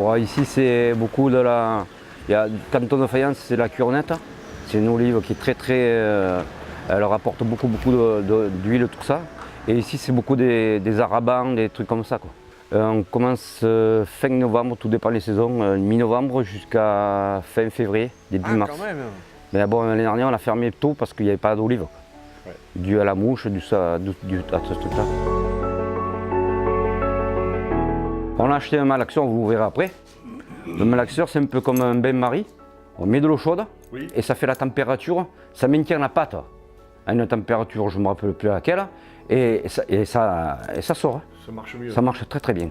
Ouais, ici, c'est beaucoup de la... Il y a Canton de Faïence, c'est la Curenette. C'est une olive qui est elle rapporte beaucoup d'huile, tout ça. Et ici, c'est beaucoup des arabans, des trucs comme ça, quoi. On commence fin novembre, tout dépend des saisons, mi-novembre jusqu'à fin février, début mars. Quand même. Mais bon, l'année dernière, on a fermé tôt parce qu'il n'y avait pas d'olive. Ouais. Dû à la mouche, à ce truc-là. On a acheté un malaxeur, vous verrez après. Le malaxeur, c'est un peu comme un bain-marie. On met de l'eau chaude et ça fait la température, ça maintient la pâte à une température, je ne me rappelle plus à laquelle, et ça sort. Ça marche mieux. Ça marche très bien.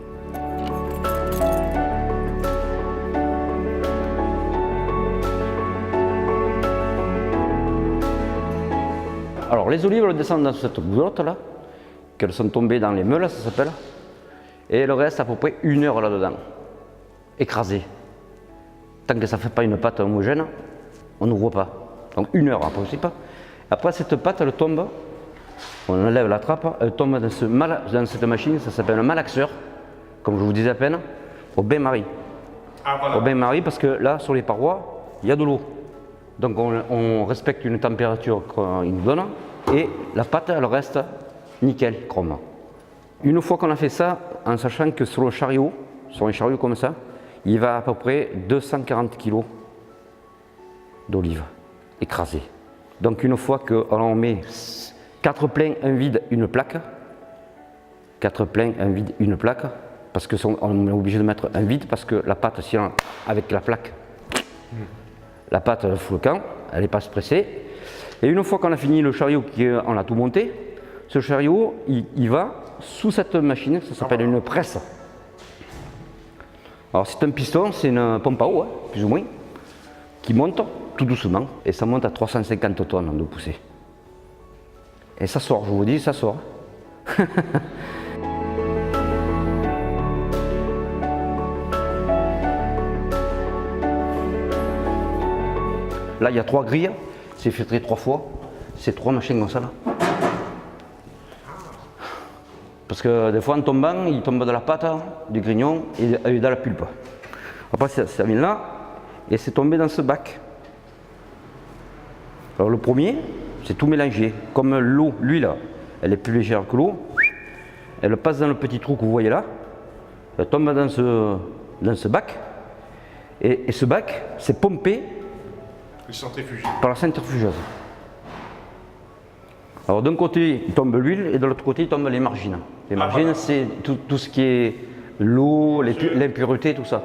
Alors les olives, elles descendent dans cette goulotte là, qu'elles sont tombées dans les meules, ça s'appelle, et elles restent à peu près 1 heure là-dedans, écrasées. Tant que ça ne fait pas une pâte homogène, on n'ouvre pas. Donc 1 heure après aussi pas. Après cette pâte, elle tombe, on enlève la trappe, elle tombe dans cette machine, ça s'appelle un malaxeur, comme je vous disais à peine, au bain-marie. Ah, voilà. Au bain-marie parce que là, sur les parois, il y a de l'eau. Donc on respecte une température qu'il nous donne et la pâte, elle reste nickel, chrome. Une fois qu'on a fait ça, en sachant que sur le chariot, sur un chariot comme ça, il va à peu près 240 kg d'olives écrasées. Donc une fois qu'on met 4 pleins, un vide, une plaque, 4 pleins, un vide, une plaque, parce qu'on est obligé de mettre un vide parce que la pâte, sinon, avec la plaque, la pâte elle fout le camp, elle n'est pas pressée. Et une fois qu'on a fini le chariot, on a tout monté, ce chariot, il va sous cette machine, ça s'appelle une presse. Alors c'est un piston, c'est une pompe à eau, hein, plus ou moins, qui monte tout doucement, et ça monte à 350 tonnes de poussée. Et ça sort, je vous dis, ça sort. Là, il y a 3 grilles, c'est filtré 3 fois, c'est 3 machines comme ça là. Parce que des fois en tombant, il tombe de la pâte, du grignon et de la pulpe. Après ça vient là et c'est tombé dans ce bac. Alors le premier, c'est tout mélangé. Comme l'eau, l'huile, elle est plus légère que l'eau, elle passe dans le petit trou que vous voyez là, elle tombe dans ce bac et ce bac, c'est pompé par la centrifugeuse. Alors d'un côté, il tombe l'huile et de l'autre côté, il tombe les margines. Les margines, c'est tout ce qui est l'eau, l'impureté, tout ça.